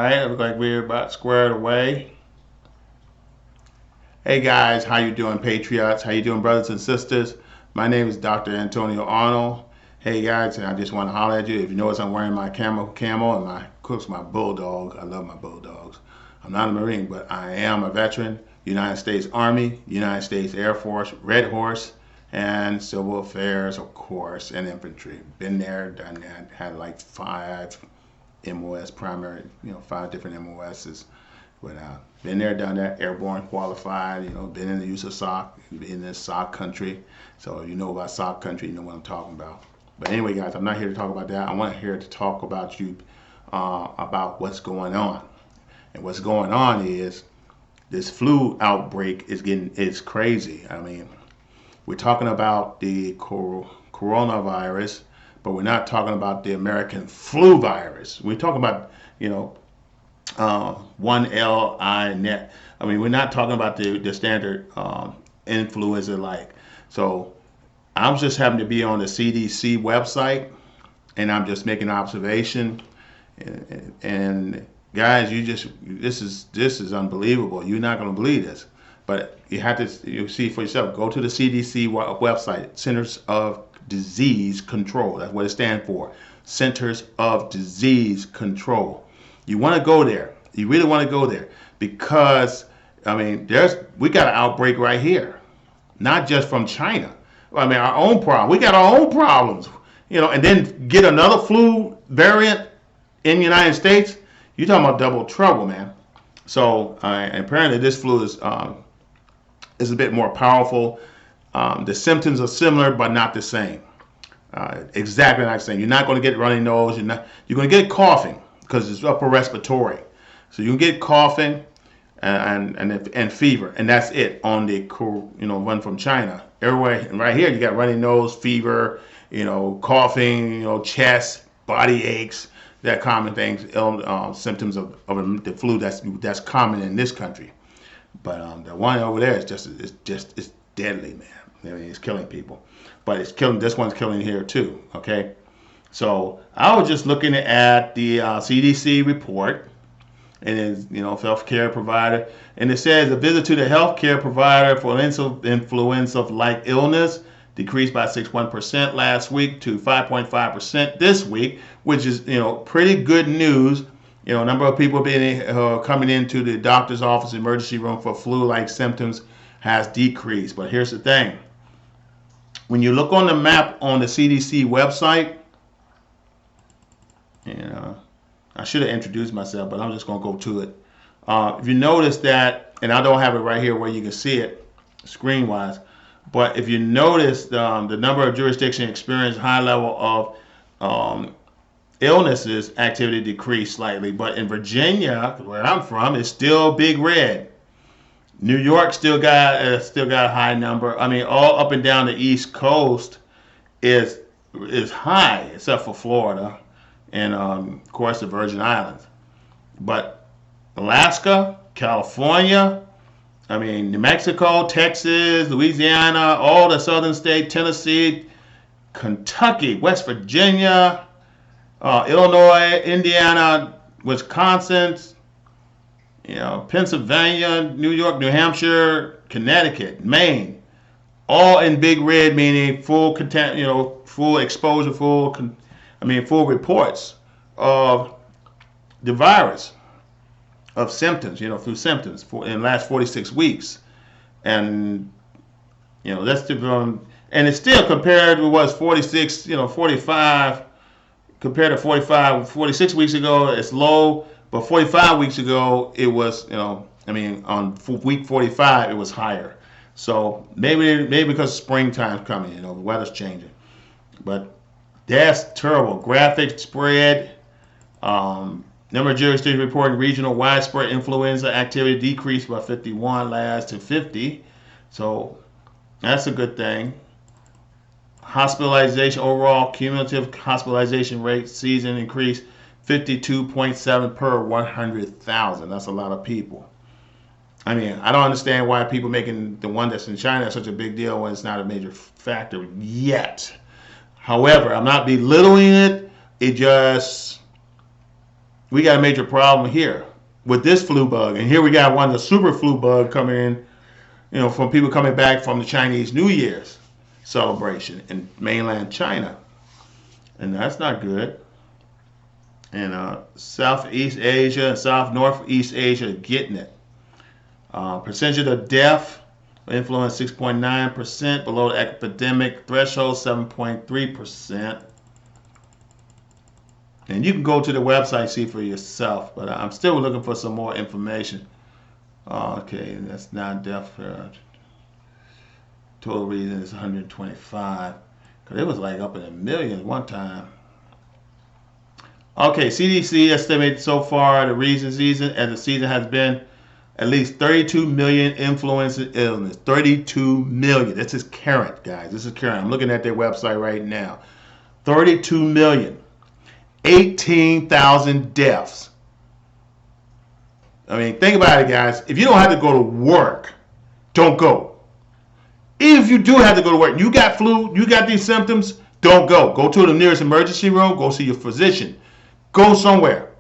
right, it looks like we're about squared away. Hey guys, how you doing, patriots? How you doing, brothers and sisters? My name is Dr. Antonio Arnold. Hey guys, and I just want to holler at you. If you notice, I'm wearing my camo and my, of course, my bulldog. I love my bulldogs. I'm not a Marine, but I am a veteran. United States Army, United States Air Force, Red Horse, and Civil Affairs, of course, and infantry. Been there, done that. Had like 5 MOS primary, 5 different MOSs. But been there, done that, airborne qualified, been in the use of SOC, been in this SOC country. So if you know about SOC country, you know what I'm talking about. But anyway, guys, I'm not here to talk about that. I want here to talk about you, about what's going on. And what's going on is this flu outbreak is crazy. I mean, we're talking about the coronavirus, but we're not talking about the American flu virus. We're talking about, 1Li net. I mean, we're not talking about the standard influenza like. So I was just happened to be on the CDC website, and I'm just making an observation. And guys, this is unbelievable. You're not going to believe this, but you see for yourself. Go to the CDC website, Centers of Disease Control. That's what it stands for, Centers of Disease Control. You want to go there. You really want to go there because, I mean, we got an outbreak right here, not just from China. I mean, our own problem. We got our own problems, and then get another flu variant in the United States. You're talking about double trouble, man. So apparently this flu is a bit more powerful. The symptoms are similar, but not the same. Exactly like the same. You're not going to get runny nose. You're going to get coughing because it's upper respiratory. So you can get coughing and fever, and that's it on the one from China. Everywhere right here, you got runny nose, fever, coughing, chest, body aches, that common things, symptoms of the flu that's common in this country. But the one over there is it's deadly, man. I mean, it's killing people, but it's killing. This one's killing here too. Okay, so I was just looking at the CDC report, and it's healthcare provider, and it says a visit to the healthcare provider for influenza-like illness decreased by 6.1% last week to 5.5% this week, which is pretty good news. A number of people coming into the doctor's office emergency room for flu-like symptoms has decreased. But here's the thing: when you look on the map on the CDC website, I should have introduced myself, but I'm just going to go to it. If you notice that, and I don't have it right here where you can see it screen-wise, but if you notice the number of jurisdictions experience high level of illnesses, activity decreased slightly. But in Virginia, where I'm from, it's still big red. New York still got a high number. I mean, all up and down the East Coast is high, except for Florida and of course the Virgin Islands. But Alaska, California, New Mexico, Texas, Louisiana, all the southern states, Tennessee, Kentucky, West Virginia, Illinois, Indiana, Wisconsin, Pennsylvania, New York, New Hampshire, Connecticut, Maine, all in big red, meaning full full exposure, full reports of the virus, of symptoms, through symptoms in the last 46 weeks. And, that's and it's still compared to what's 46, 45, compared to 46 weeks ago, it's low, but 45 weeks ago, it was, on week 45, it was higher. So maybe because springtime's coming, the weather's changing. But that's terrible. Graphic spread. Number of jurisdictions reporting regional widespread influenza activity decreased by 51 last to 50. So that's a good thing. Hospitalization, overall cumulative hospitalization rate season increased 52.7 per 100,000. That's a lot of people. I don't understand why people making the one that's in China such a big deal when it's not a major factor yet. However, I'm not belittling it. It just, we got a major problem here with this flu bug. And here we got one, the super flu bug coming in, from people coming back from the Chinese New Year's celebration in mainland China. And that's not good. And Southeast Asia and South Northeast Asia are getting it. Percentage of death, influenza 6.9%, below the epidemic threshold 7.3%. And you can go to the website, see for yourself, but I'm still looking for some more information. Okay, that's not death. Total reason is 125. Because it was like up in the millions one time. Okay, CDC estimated so far the recent season, and the season has been at least 32 million influenza illness. 32 million. This is current, guys. This is current. I'm looking at their website right now. 32 million. 18,000 deaths. I mean, think about it, guys. If you don't have to go to work, don't go. Even if you do have to go to work, you got flu, you got these symptoms, don't go. Go to the nearest emergency room, go see your physician. Go somewhere.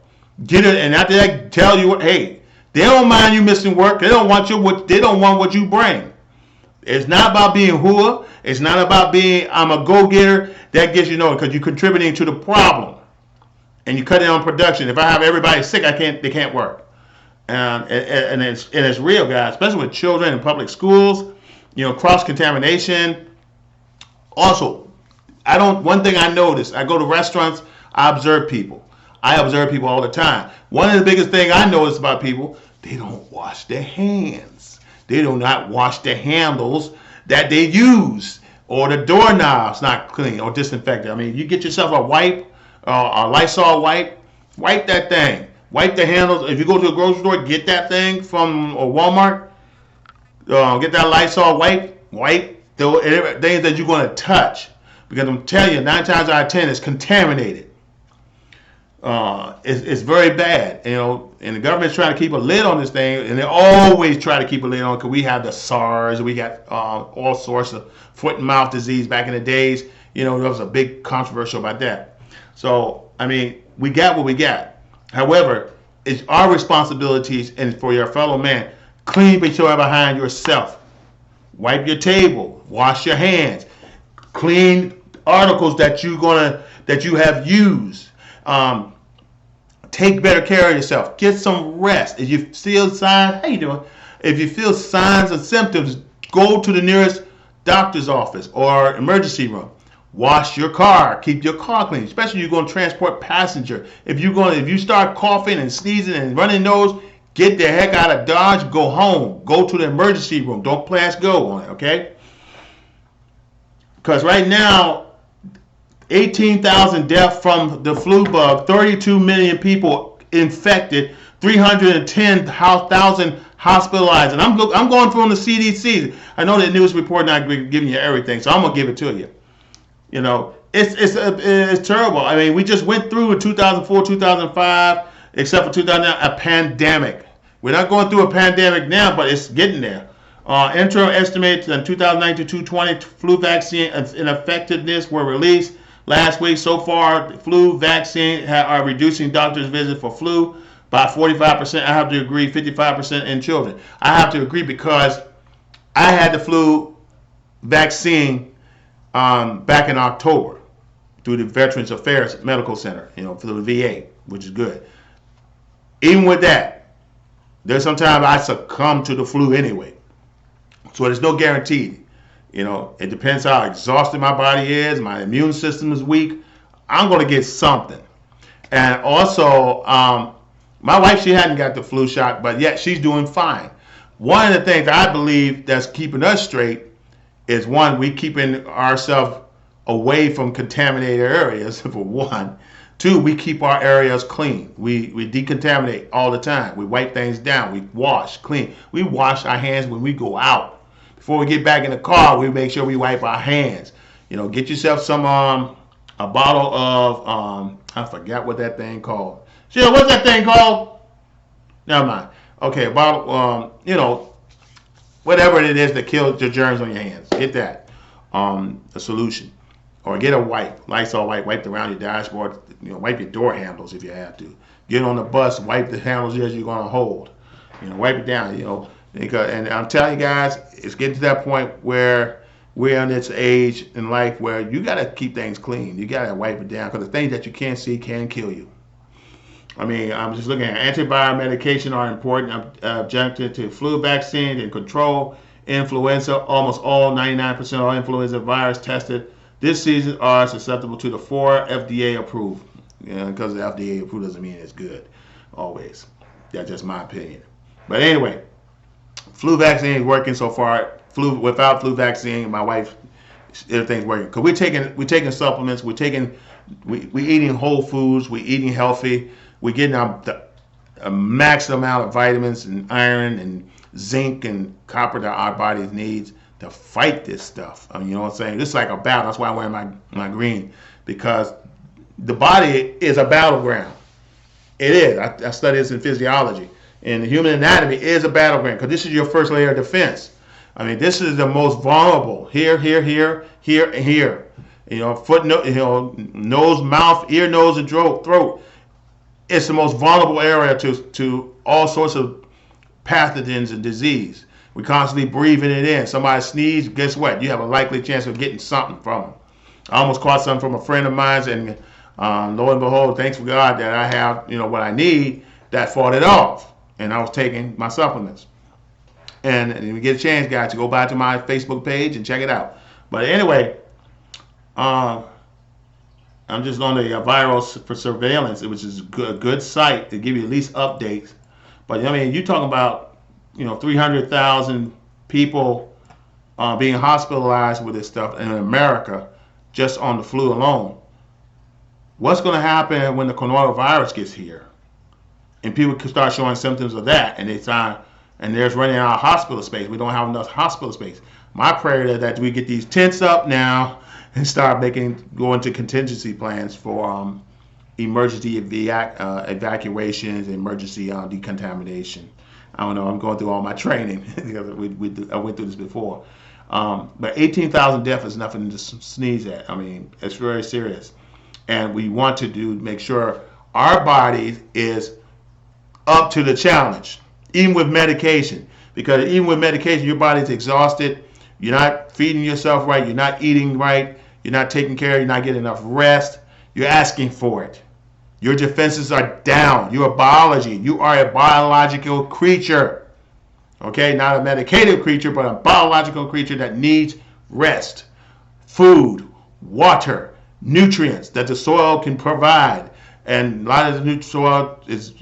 Get it, and after that, tell you, hey, they don't mind you missing work. They don't want what you bring. It's not about being hooah. It's not about being, I'm a go-getter. That gets because you're contributing to the problem. And you cut down production. If I have everybody sick, they can't work. And it's real, guys, especially with children in public schools, cross-contamination. Also, one thing I notice, I go to restaurants, I observe people. I observe people all the time. One of the biggest things I notice about people, they don't wash their hands. They do not wash the handles that they use, or the doorknobs not clean or disinfected. I mean, you get yourself a wipe, a Lysol wipe that thing. Wipe the handles. If you go to a grocery store, get that thing from Walmart. Get that Lysol wipe the things that you're going to touch. Because I'm telling you, 9 times out of 10, it's contaminated. It's very bad, and the government's trying to keep a lid on this thing, and they always try to keep a lid on because we have the SARS, we got all sorts of foot and mouth disease back in the days. There was a big controversial about that. So, I mean, we got what we got. However, it's our responsibilities and for your fellow man, clean behind yourself. Wipe your table, wash your hands, clean articles that you have used. Take better care of yourself. Get some rest. If you feel signs, how you doing? If you feel signs and symptoms, go to the nearest doctor's office or emergency room. Wash your car. Keep your car clean, especially if you're going to transport passenger. If you start coughing and sneezing and running nose, get the heck out of Dodge. Go home. Go to the emergency room. Don't press go on it, okay? Because right now, 18,000 deaths from the flu bug, 32 million people infected, 310,000 hospitalized. And I'm going through on the CDC. I know that news report not giving you everything, so I'm gonna give it to you. It's terrible. I mean, we just went through in 2004, 2005, except for 2009, a pandemic. We're not going through a pandemic now, but it's getting there. Interim estimates in 2019 to 2020 flu vaccine ineffectiveness were released last week. So far, the flu vaccine are reducing doctors' visits for flu by 45%. I have to agree, 55% in children. I have to agree because I had the flu vaccine back in October through the Veterans Affairs Medical Center, for the VA, which is good. Even with that, there's sometimes I succumb to the flu anyway. So there's no guarantee. It depends how exhausted my body is. My immune system is weak. I'm going to get something. And also, my wife, she hadn't got the flu shot, but yet she's doing fine. One of the things I believe that's keeping us straight is, one, we keeping ourselves away from contaminated areas, for one. Two, we keep our areas clean. We decontaminate all the time. We wipe things down. We wash, clean. We wash our hands when we go out. Before we get back in the car, we make sure we wipe our hands. Get yourself some a bottle of I forgot what that thing called. Sheila, what's that thing called? Never mind. Okay, a bottle, whatever it is that kills the germs on your hands. Get that, a solution, or get a wipe, Lysol wipe, wipe around your dashboard. Wipe your door handles if you have to. Get on the bus, wipe the handles as you're gonna hold. Wipe it down. Because, and I'm telling you guys, it's getting to that point where we're in this age in life where you gotta keep things clean. You gotta wipe it down because the things that you can't see can kill you. I mean, I'm just looking at antiviral medication are important objective to flu vaccine and control influenza. Almost all 99% of all influenza virus tested this season are susceptible to the 4 FDA approved. Because the FDA approved doesn't mean it's good always. That's just my opinion. But anyway, flu vaccine is working so far. Without flu vaccine, my wife, everything's working. Cause we're taking supplements. We eating whole foods. We eating healthy. We're getting a max amount of vitamins and iron and zinc and copper that our bodies needs to fight this stuff. I mean, you know what I'm saying? This is like a battle. That's why I'm wearing my green, because the body is a battleground. It is. I study this in physiology. And the human anatomy is a battleground because this is your first layer of defense. I mean, this is the most vulnerable. Here, and here. Foot, nose, mouth, ear, nose, and throat. It's the most vulnerable area to all sorts of pathogens and disease. We constantly breathing it in. Somebody sneeze, guess what? You have a likely chance of getting something from them. I almost caught something from a friend of mine, and lo and behold, thanks for God that I have what I need that fought it off. And I was taking my supplements. And if you get a chance, guys, to go by to my Facebook page and check it out. But anyway, I'm just on the viral for surveillance, which is a good site to give you at least updates. But I mean, you're talking about 300,000 people being hospitalized with this stuff in America just on the flu alone. What's going to happen when the coronavirus gets here? And people can start showing symptoms of that, and there's running out of hospital space. We don't have enough hospital space. My prayer is that we get these tents up now and start going to contingency plans for emergency evacuations, emergency decontamination. I don't know. I'm going through all my training because I went through this before. But 18,000 deaths is nothing to sneeze at. I mean, it's very serious, and we want to make sure our body is up to the challenge, even with medication. Because even with medication, your body's exhausted. You're not feeding yourself right. You're not eating right. You're not taking care. You're not getting enough rest. You're asking for it. Your defenses are down. Your biology. You are a biological creature. Okay? Not a medicated creature, but a biological creature that needs rest, food, water, nutrients that the soil can provide. And a lot of the new soil is,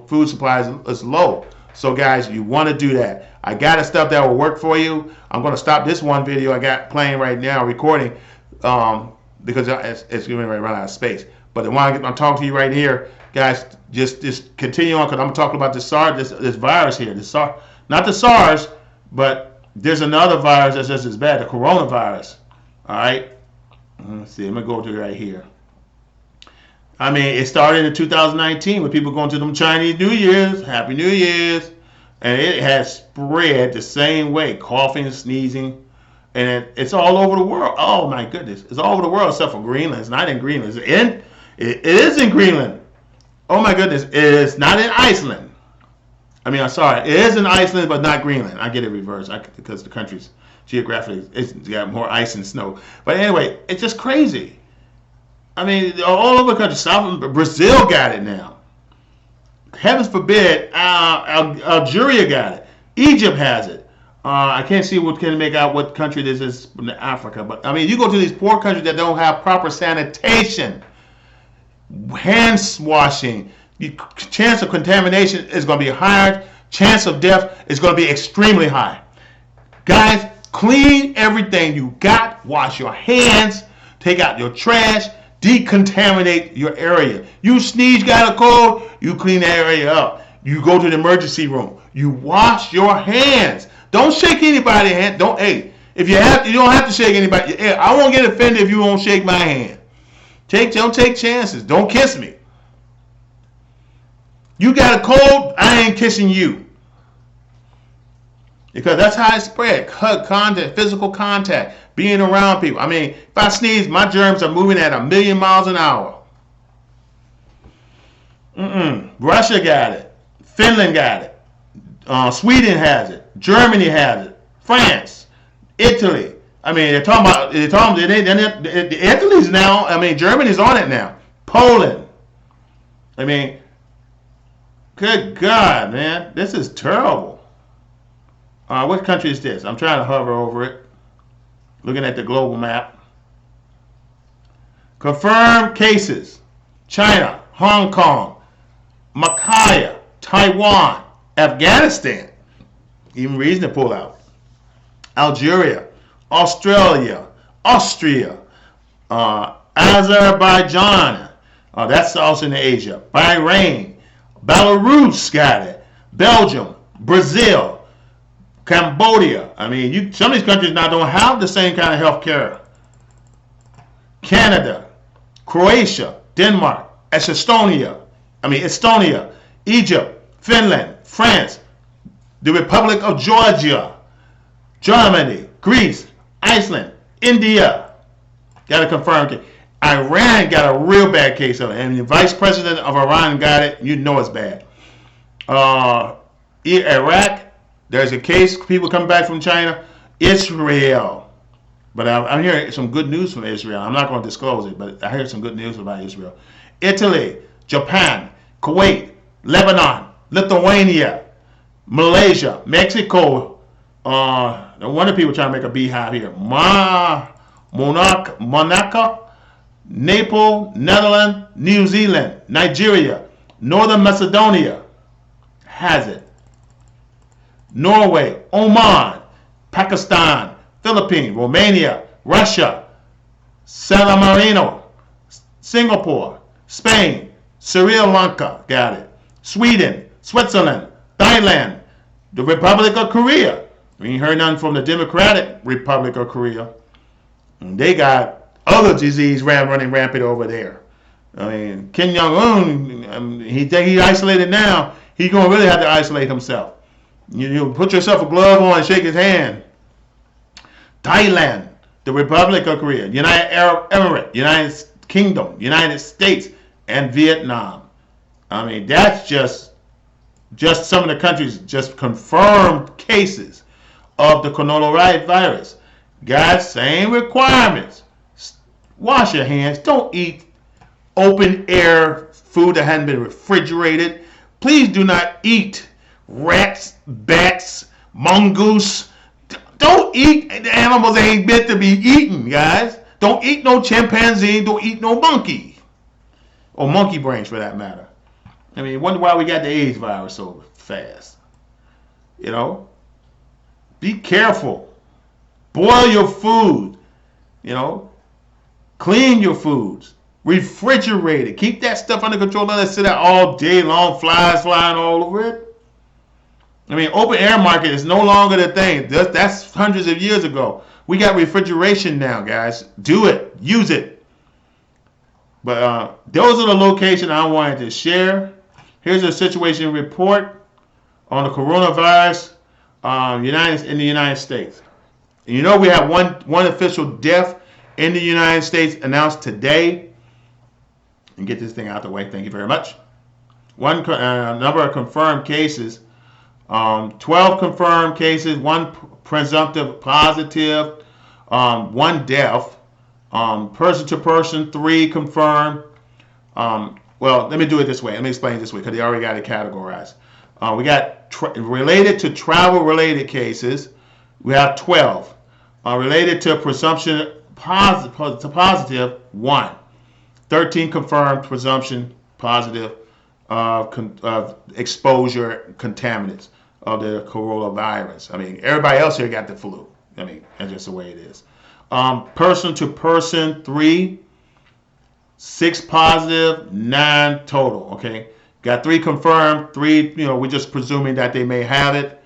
food supplies is low. So guys, you want to do that. I got stuff that will work for you. I'm going to stop this one video I got playing right now, recording, because it's going to run out of space. But the one I'm talking to you right here, guys, just continue on, because I'm talking about this virus here. Not the SARS, but there's another virus that's just as bad, the coronavirus. All right? Let's see. I'm going to go to it right here. I mean, it started in 2019 with people going to them Chinese New Year's, Happy New Year's, and it has spread the same way, coughing, sneezing, and it's all over the world. Oh my goodness, it's all over the world except for Greenland. It's not in Greenland. It is in Greenland. Oh my goodness, it is not in Iceland. I mean, I'm sorry, it is in Iceland, but not Greenland. I get it reversed because the country's geographically it's got more ice and snow. But anyway, it's just crazy. I mean, all over the country. Brazil got it now. Heavens forbid, Algeria got it. Egypt has it. I can't see make out what country this is from Africa. But, I mean, you go to these poor countries that don't have proper sanitation, hand washing, chance of contamination is going to be higher. Chance of death is going to be extremely high. Guys, clean everything you got. Wash your hands. Take out your trash. Decontaminate your area. You sneeze, got a cold, you clean that area up. You go to the emergency room. You wash your hands. Don't shake anybody's hand. If you don't have to shake anybody. I won't get offended if you won't shake my hand. Don't take chances. Don't kiss me. You got a cold, I ain't kissing you. Because that's how it spread. Contact, physical contact, being around people. I mean, if I sneeze, my germs are moving at 1,000,000 miles an hour. Russia got it. Finland got it. Sweden has it. Germany has it. France, Italy. I mean, Italy's now. I mean, Germany's on it now. Poland. I mean, good God, man, this is terrible. What country is this? I'm trying to hover over it, looking at the global map. Confirmed cases: China, Hong Kong, Macau, Taiwan, Afghanistan. Even reason to pull out. Algeria, Australia, Austria, Azerbaijan. That's also in Asia. Bahrain, Belarus got it. Belgium, Brazil, Cambodia. I mean, some of these countries now don't have the same kind of health care. Canada, Croatia, Denmark, Estonia, Egypt, Finland, France, the Republic of Georgia, Germany, Greece, Iceland, India. Got a confirmed case. Iran got a real bad case of it, and the vice president of Iran got it. You know it's bad. Iraq, there's a case. People coming back from China. Israel, but I'm hearing some good news from Israel. I'm not going to disclose it, but I heard some good news about Israel. Italy, Japan, Kuwait, Lebanon, Lithuania, Malaysia, Mexico. No wonder people trying to make a beehive here. Monaco, Naples, Netherlands, New Zealand, Nigeria, Northern Macedonia has it. Norway, Oman, Pakistan, Philippines, Romania, Russia, San Marino, Singapore, Spain, Sri Lanka, got it. Sweden, Switzerland, Thailand, the Republic of Korea. We ain't heard nothing from the Democratic Republic of Korea. And they got other disease running rampant over there. I mean, Kim Jong-un, he isolated now. He's going to really have to isolate himself. You put yourself a glove on and shake his hand. Thailand, the Republic of Korea, United Arab Emirates, United Kingdom, United States, and Vietnam. I mean, that's just some of the countries just confirmed cases of the coronavirus. Guys, same requirements. Wash your hands. Don't eat open air food that hasn't been refrigerated. Please do not eat rats, bats, mongoose. Don't eat animals that ain't meant to be eaten, guys. Don't eat no chimpanzee. Don't eat no monkey. Or monkey brains, for that matter. I mean, wonder why we got the AIDS virus so fast. You know? Be careful. Boil your food. You know? Clean your foods. Refrigerate it. Keep that stuff under control. Don't let it sit out all day long, flies flying all over it. I mean, open air market is no longer the thing. That's hundreds of years ago. We got refrigeration now, guys. Do it. Use it. But those are the locations I wanted to share. Here's a situation report on the coronavirus in the United States. And you know we have one official death in the United States announced today. And get this thing out the way. Thank you very much. Number of confirmed cases. 12 confirmed cases, 1 presumptive positive, 1 death, person to person, 3 confirmed. Well, let me do it this way. Let me explain it this way because they already got it categorized. We got related to travel-related cases, we have 12. Related to presumption positive, 1. 13 confirmed presumption positive of exposure contaminants of the coronavirus. I mean, everybody else here got the flu. I mean, that's just the way it is. Person to person, 3. 6 positive, 9 total. Okay, got 3 confirmed. 3, we're just presuming that they may have it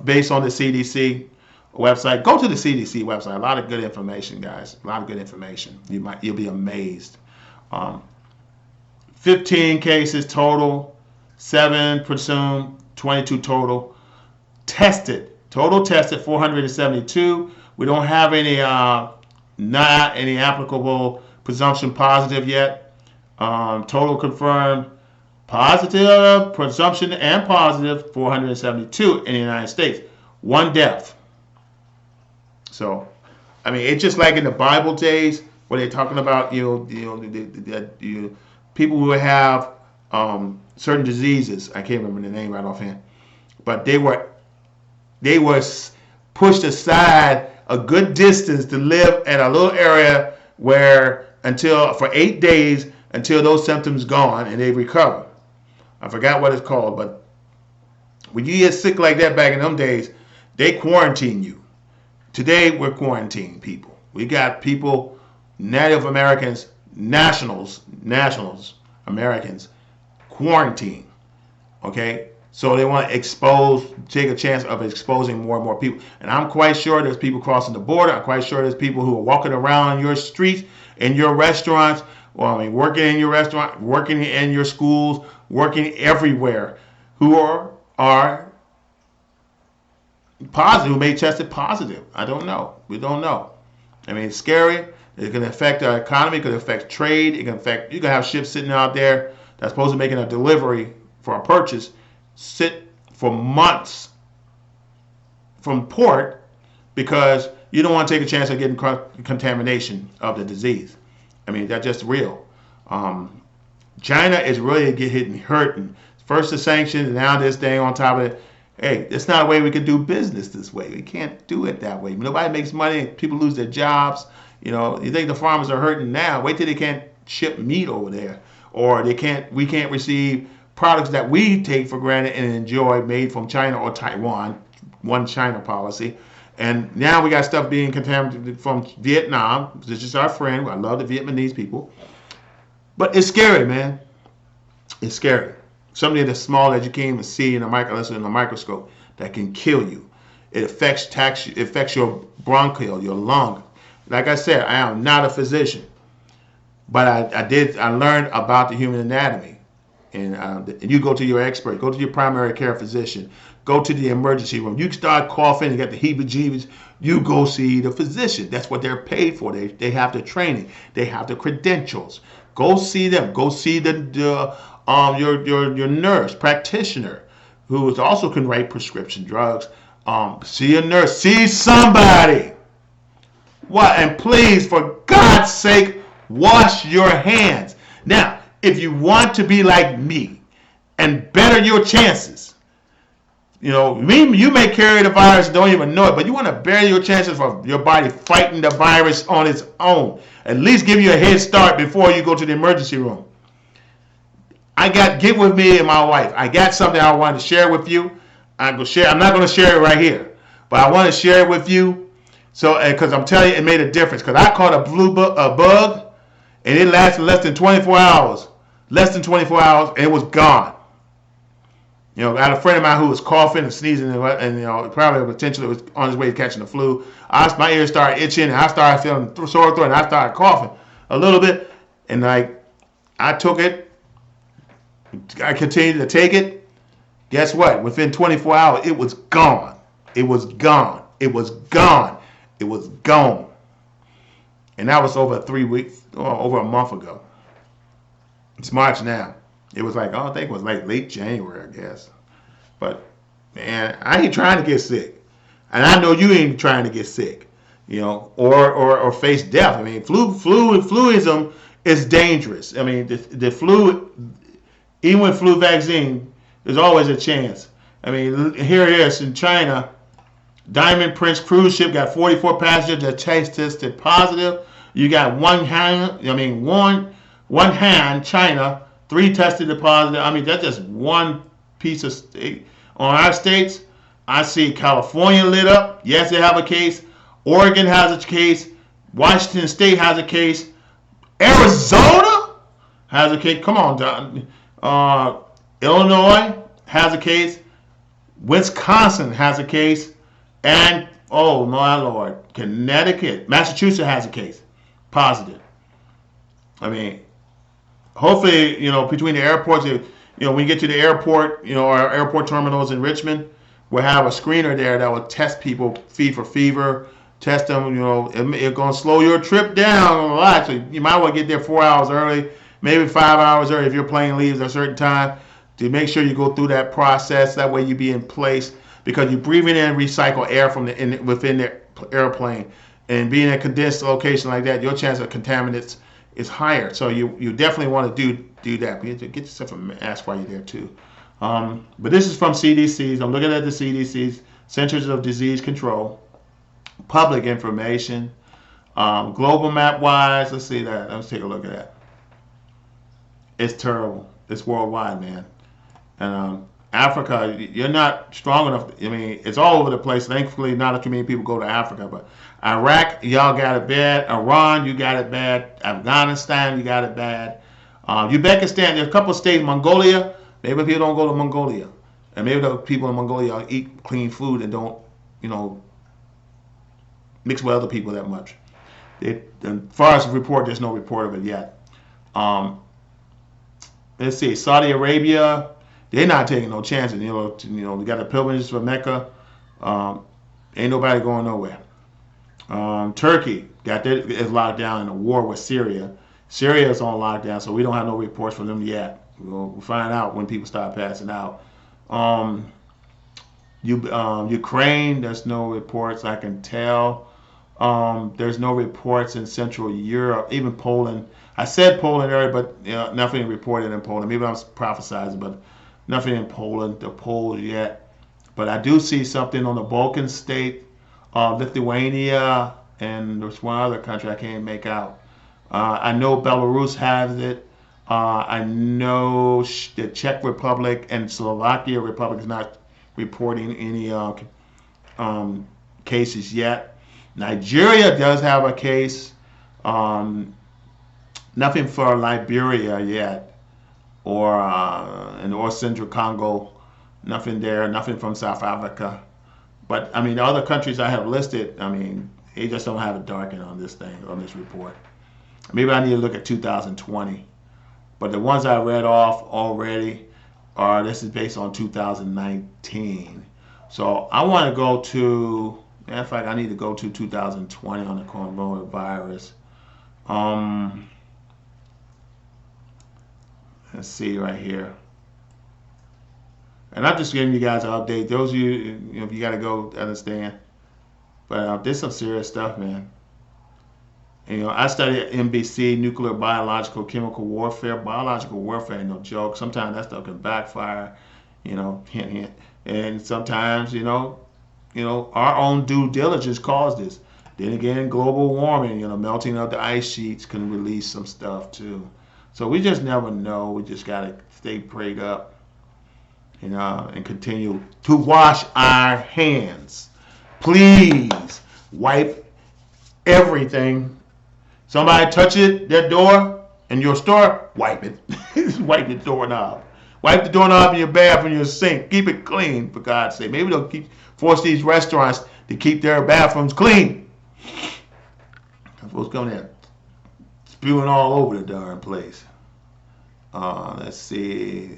based on the CDC website. Go to the CDC website. A lot of good information, guys. A lot of good information. You'll be amazed. 15 cases total, 7 presumed, 22 total. Total tested 472. We don't have any not any applicable presumption positive yet. Total confirmed Positive presumption and positive 472 in the United States. One death. So, I mean, it's just like in the Bible days where they're talking about people who have certain diseases. I can't remember the name right offhand, but they were pushed aside a good distance to live at a little area where until for 8 days until those symptoms gone and they recover. I forgot what it's called, but when you get sick like that back in them days, they quarantine you. Today we're quarantining people. We got people, Native Americans, nationals, Americans, quarantine. Okay? So they want to take a chance of exposing more and more people. And I'm quite sure there's people crossing the border. I'm quite sure there's people who are walking around your streets, in your restaurants, working in your restaurant, working in your schools, working everywhere, who are positive, who may test it positive. I don't know. We don't know. I mean, it's scary. It can affect our economy. It can affect trade. You can have ships sitting out there that's supposed to be making a delivery for a purchase, sit for months from port because you don't want to take a chance of getting contamination of the disease. I mean, that's just real. China is really getting hurt. First the sanctions, and now this thing on top of it. Hey, it's not a way we can do business this way. We can't do it that way. Nobody makes money. People lose their jobs. You think the farmers are hurting now? Wait till they can't ship meat over there, or we can't receive products that we take for granted and enjoy made from China or Taiwan, one China policy. And now we got stuff being contaminated from Vietnam. This is our friend. I love the Vietnamese people. But it's scary, man. It's scary. Something that's small that you can't even see in a microscope that can kill you. It affects your bronchial, your lung. Like I said, I am not a physician, but I learned about the human anatomy. And you go to your expert, go to your primary care physician, go to the emergency room. You start coughing and get the heebie-jeebies, you go see the physician. That's what they're paid for. They have the training. They have the credentials. Go see them. Go see your nurse practitioner, who also can write prescription drugs. See a nurse. See somebody. What? And please, for God's sake, wash your hands. Now, if you want to be like me and better your chances, you may carry the virus and don't even know it, but you want to better your chances of your body fighting the virus on its own. At least give you a head start before you go to the emergency room. Get with me and my wife. I got something I want to share with you. I'm not going to share it right here, but I want to share it with you. So, because I'm telling you, it made a difference. Because I caught a bug, and it lasted less than 24 hours. And it was gone. I had a friend of mine who was coughing and sneezing, and probably potentially was on his way to catching the flu. My ears started itching, and I started feeling sore throat, and I started coughing a little bit. And I took it. I continued to take it. Guess what? Within 24 hours, it was gone. It was gone. It was gone. It was gone. And that was over 3 weeks, over a month ago. It's March now. It was I think it was late January, I guess. But, man, I ain't trying to get sick. And I know you ain't trying to get sick, or face death. I mean, fluism is dangerous. I mean, the flu, even with flu vaccine, there's always a chance. I mean, here it is in China. Diamond Prince cruise ship got 44 passengers that tested positive. You got one hand, China, 3 tested positive. I mean, that's just one piece of state. On our states, I see California lit up. Yes, they have a case. Oregon has a case. Washington State has a case. Arizona has a case. Come on, Don. Illinois has a case. Wisconsin has a case. And, oh my Lord, Connecticut, Massachusetts has a case. Positive. I mean, hopefully, between the airports, when we get to the airport, our airport terminals in Richmond, we'll have a screener there that will test people for fever, test them, it's going to slow your trip down a lot. So you might want to get there 4 hours early, maybe 5 hours early if your plane leaves at a certain time, to make sure you go through that process. That way you be in place, because you're breathing in recycled air from within the airplane, and being in a condensed location like that, your chance of contaminants is higher. So you definitely want to do that. But get yourself a mask while you're there too. But this is from CDC's. I'm looking at the CDC's Centers of Disease Control, public information. Global map wise, let's see that. Let's take a look at that. It's terrible. It's worldwide, man. And Africa, you're not strong enough. I mean, it's all over the place. Thankfully, not too many people go to Africa. But Iraq, y'all got it bad. Iran, you got it bad. Afghanistan, you got it bad. Uzbekistan, there's a couple of states. Mongolia, maybe people don't go to Mongolia. And maybe the people in Mongolia eat clean food and don't, mix with other people that much. As far as the report, there's no report of it yet. Let's see, Saudi Arabia, they're not taking no chances. We got the pilgrimages for Mecca. Ain't nobody going nowhere. Turkey is locked down in a war with Syria. Syria is on lockdown, so we don't have no reports from them yet. We'll find out when people start passing out. Ukraine, there's no reports I can tell. There's no reports in Central Europe, even Poland. I said Poland area, but nothing reported in Poland. Maybe I'm prophesizing, but nothing in Poland, the polls yet. But I do see something on the Balkan state, Lithuania, and there's one other country I can't make out. I know Belarus has it. I know the Czech Republic and Slovakia Republic is not reporting any cases yet. Nigeria does have a case. Nothing for Liberia yet, or Central Congo. Nothing there. Nothing from South Africa. But I mean, the other countries I have listed, I mean, they just don't have it darkened on this thing, on this report. Maybe I need to look at 2020. But the ones I read off already this is based on 2019. So I want to go to, matter of fact, I need to go to 2020 on the coronavirus. Let's see right here. And I'm just giving you guys an update. Those of you, if you got to go, understand. But there's some serious stuff, man. I studied at NBC, nuclear, biological, chemical warfare. Biological warfare ain't no joke. Sometimes that stuff can backfire, hint, hint. And sometimes, our own due diligence caused this. Then again, global warming, melting of the ice sheets can release some stuff too. So we just never know. We just got to stay prayed up, and continue to wash our hands. Please wipe everything. Somebody touch that door in your store, wipe it. Wipe the doorknob. Wipe the doorknob in your bathroom, your sink. Keep it clean, for God's sake. Maybe they'll force these restaurants to keep their bathrooms clean. Folks coming in, spewing all over the darn place. Let's see.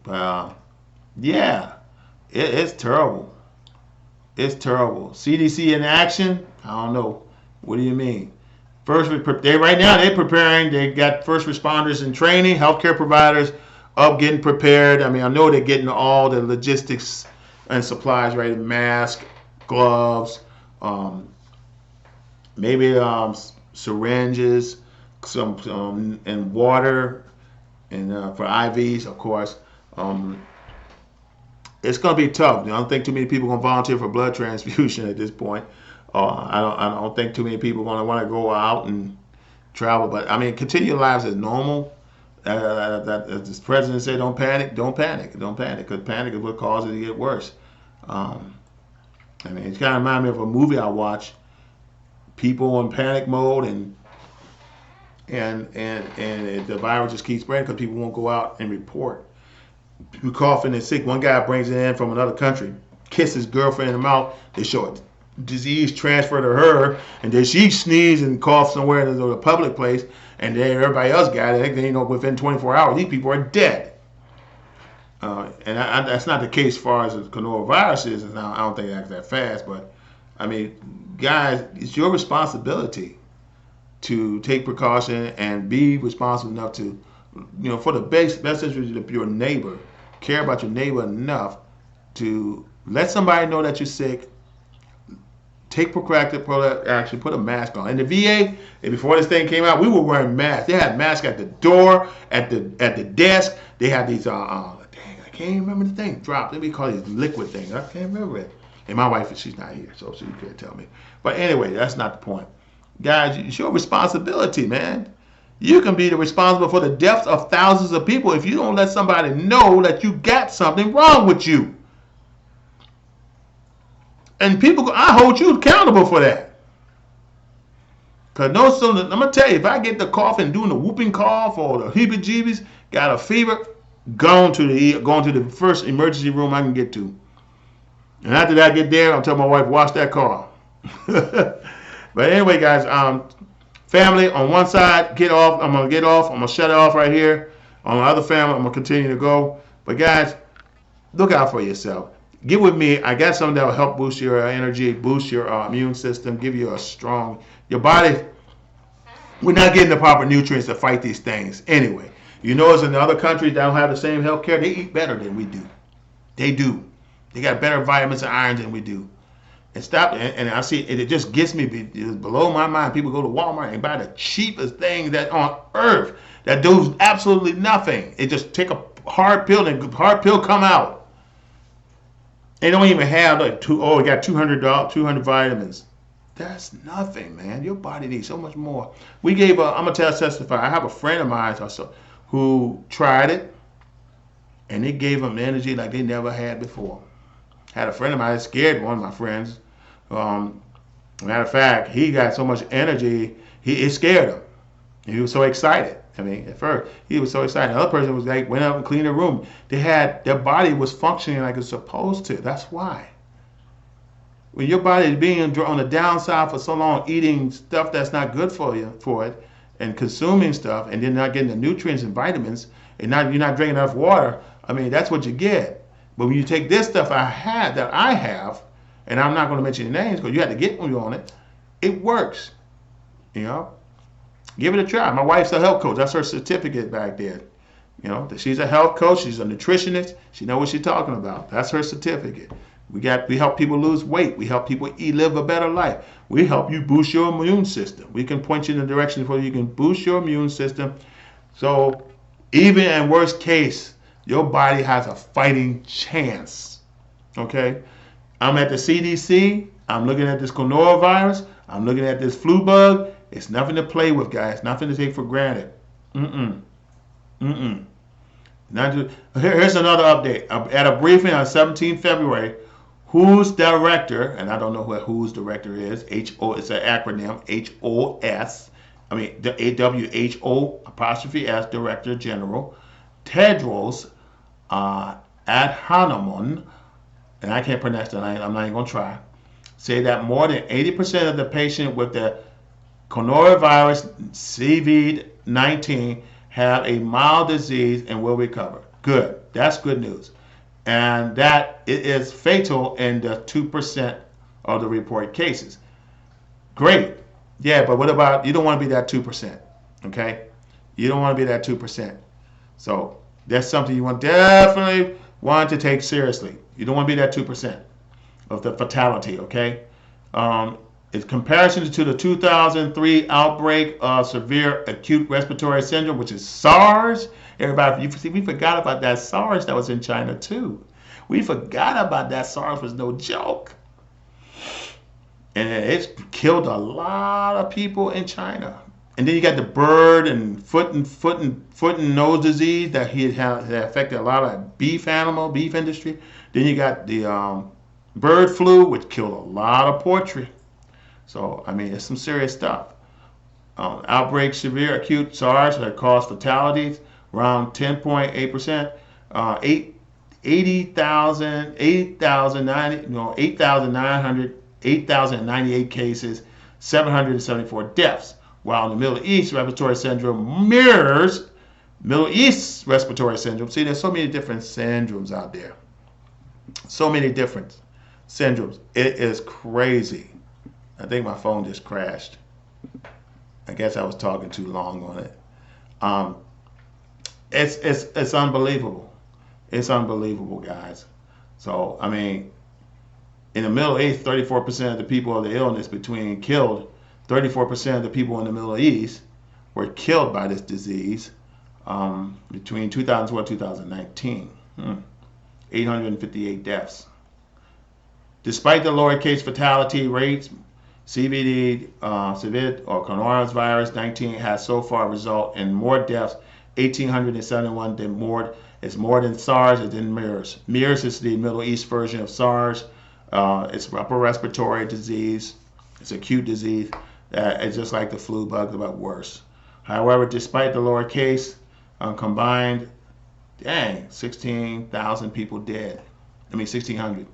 Yeah, it's terrible. It's terrible. CDC in action? I don't know. What do you mean? Right now they're preparing. They got first responders in training, healthcare providers up getting prepared. I mean, I know they're getting all the logistics and supplies ready: masks, gloves, maybe syringes, some and water, and for IVs, of course. It's going to be tough. I don't think too many people are going to volunteer for blood transfusion at this point. I don't think too many people are going to want to go out and travel. But I mean, continue your lives as normal. As the president said, don't panic, don't panic, don't panic, because panic is what causes it to get worse. I mean, it's kind of reminds me of a movie I watched. People in panic mode, and the virus just keeps spreading because people won't go out and report. Who coughing and sick. One guy brings it in from another country, kisses his girlfriend in the mouth. They show a disease transfer to her, and then she sneezes and coughs somewhere in a public place, and then everybody else got it. Within 24 hours, these people are dead. That's not the case as far as the coronavirus is. Now, I don't think it acts that fast, but I mean, guys, it's your responsibility. to take precaution and be responsible enough to, for the best interest of your neighbor, care about your neighbor enough to let somebody know that you're sick. Take proactive action. Put a mask on. In the VA, and before this thing came out, we were wearing masks. They had masks at the door, at the desk. They had these. Dang, I can't remember the thing. Dropped. Let me call these liquid things. I can't remember it. And my wife, she's not here, so she can't tell me. But anyway, that's not the point. Guys, it's your responsibility, man. You can be responsible for the deaths of thousands of people if you don't let somebody know that you got something wrong with you. And people, I hold you accountable for that. Because no sooner, I'm going to tell you, if I get the cough and doing the whooping cough or the heebie-jeebies, got a fever, going to the first emergency room I can get to. And after that, I get there, I'll tell my wife, wash that car. But anyway, guys, family, on one side, get off. I'm going to get off. I'm going to shut it off right here. On the other family, I'm going to continue to go. But guys, look out for yourself. Get with me. I got something that will help boost your energy, boost your immune system, give you a strong, your body. We're not getting the proper nutrients to fight these things. Anyway, you notice in the other countries that don't have the same health care, they eat better than we do. They do. They got better vitamins and iron than we do. And stop, and I see it just gets me below my mind. People go to Walmart and buy the cheapest thing that on earth that does absolutely nothing. It just take a hard pill and hard pill come out. They don't even have like we got 200 vitamins. That's nothing, man. Your body needs so much more. I'm gonna testify. I have a friend of mine also who tried it, and it gave them energy like they never had before. Had a friend of mine that scared one of my friends. Matter of fact, he got so much energy, it scared him. He was so excited. I mean, at first, he was so excited. Another person was like, went up and cleaned their room. Their body was functioning like it's supposed to. That's why. When your body is being on the downside for so long, eating stuff that's not good for it, and consuming stuff, and then not getting the nutrients and vitamins, and you're not drinking enough water, I mean, that's what you get. But when you take this stuff I have, and I'm not going to mention the names because you have to get when you're on it, it works. Give it a try. My wife's a health coach. That's her certificate back there. She's a health coach. She's a nutritionist. She knows what she's talking about. That's her certificate. We help people lose weight. We help people live a better life. We help you boost your immune system. We can point you in the direction where you can boost your immune system. So even in worst case, your body has a fighting chance. Okay? I'm at the CDC. I'm looking at this coronavirus. I'm looking at this flu bug. It's nothing to play with, guys. Nothing to take for granted. Here's another update. At a briefing on 17 February, WHO's director, and I don't know what WHO's director is, H-O, it's an acronym, H-O-S, WHO apostrophe S, Director General, Tedros Adhanom, and I can't pronounce the name, I'm not even going to try, say that more than 80% of the patients with the coronavirus COVID-19 have a mild disease and will recover. Good. That's good news. And that it is fatal in the 2% of the reported cases. Great. Yeah, but what about, you don't want to be that 2%. Okay? You don't want to be that 2%. So that's something you definitely want to take seriously. You don't want to be that 2% of the fatality, okay? In comparison to the 2003 outbreak of severe acute respiratory syndrome, which is SARS. Everybody, we forgot about that SARS that was in China too. We forgot about that. SARS was no joke. And it's killed a lot of people in China. And then you got the bird and foot and nose disease that affected a lot of beef industry. Then you got the bird flu, which killed a lot of poultry. So, I mean, it's some serious stuff. Outbreak severe acute SARS that caused fatalities around 10.8%. 8,098 cases, 774 deaths. While in the Middle East, respiratory syndrome mirrors Middle East respiratory syndrome. See, there's so many different syndromes out there. So many different syndromes. It is crazy. I think my phone just crashed. I guess I was talking too long on it. Um, it's unbelievable. It's unbelievable, guys. So I mean, in the Middle East, 34% of the people of the illness between killed, 34% of the people in the Middle East were killed by this disease between 2012 and 2019. 858 deaths. Despite the lower case fatality rates, CVD, COVID or coronavirus 19 has so far resulted in more deaths, 1,871 than more. It's more than SARS and than MERS. MERS is the Middle East version of SARS. It's upper respiratory disease. It's acute disease. It's just like the flu bug, but worse. However, despite the lower case, combined, 16,000 people dead. 1,600.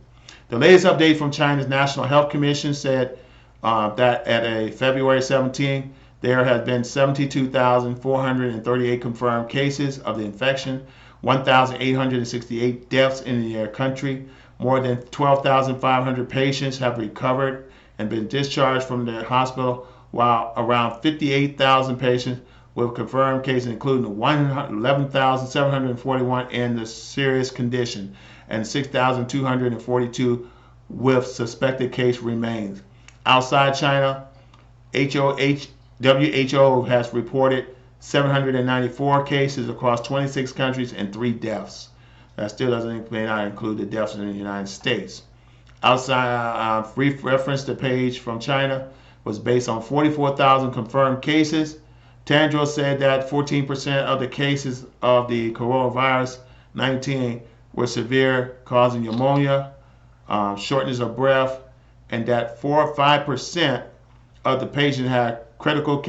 The latest update from China's National Health Commission said that at a February 17, there have been 72,438 confirmed cases of the infection, 1,868 deaths in their country. More than 12,500 patients have recovered and been discharged from their hospital, while around 58,000 patients with confirmed cases, including 11,741 in the serious condition and 6,242 with suspected case remains. Outside China, WHO has reported 794 cases across 26 countries and 3 deaths. That still may not include the deaths in the United States. Outside, brief reference to page from China was based on 44,000 confirmed cases. Tandro said that 14% of the cases of the coronavirus 19 were severe, causing pneumonia, shortness of breath, and that 4 or 5% of the patients had critical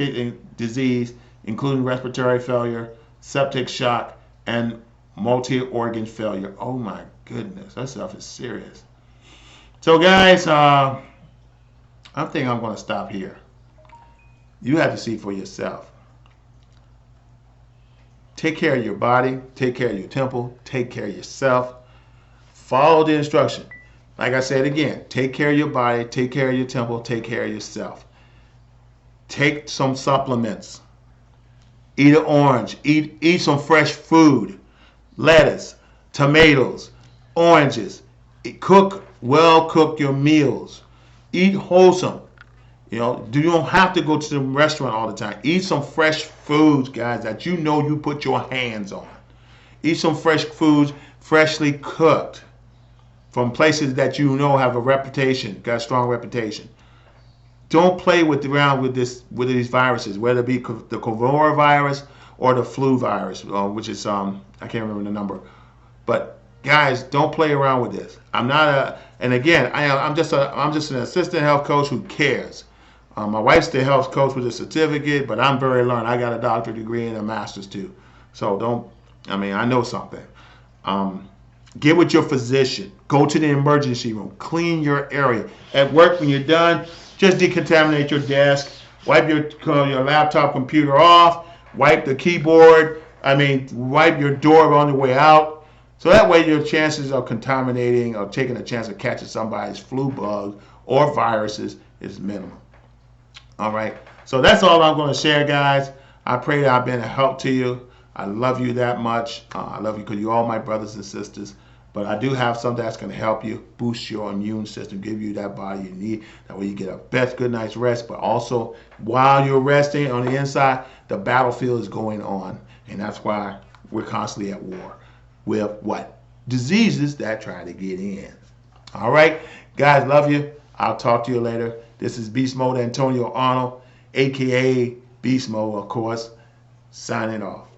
disease, including respiratory failure, septic shock, and multi-organ failure. Oh my goodness, that stuff is serious. So guys, I think I'm going to stop here. You have to see for yourself. Take care of your body, take care of your temple, take care of yourself. Follow the instruction. Like I said again, take care of your body, take care of your temple, take care of yourself. Take some supplements. Eat an orange. Eat some fresh food. Lettuce, tomatoes, oranges. Cook your meals. Eat wholesome. You don't have to go to the restaurant all the time. Eat some fresh foods, guys, that you know you put your hands on. Eat some fresh foods, freshly cooked, from places that you know have a reputation, got a strong reputation. Don't play around with these viruses, whether it be the coronavirus or the flu virus, which is I can't remember the number. But guys, don't play around with this. I'm just an assistant health coach who cares. My wife's the health coach with a certificate, but I'm very learned. I got a doctorate degree and a master's too. So I know something. Get with your physician. Go to the emergency room. Clean your area. At work, when you're done, just decontaminate your desk. Wipe your laptop computer off. Wipe the keyboard. Wipe your door on the way out. So that way your chances of contaminating or taking a chance of catching somebody's flu bug or viruses is minimal. All right. So that's all I'm going to share, guys. I pray that I've been a help to you. I love you that much. I love you because you're all my brothers and sisters. But I do have something that's going to help you boost your immune system, give you that body you need. That way you get a good night's rest. But also, while you're resting on the inside, the battlefield is going on. And that's why we're constantly at war with what? Diseases that try to get in. All right. Guys, love you. I'll talk to you later. This is Beast Mode Antonio Arnold, a.k.a. Beast Mode, of course, signing off.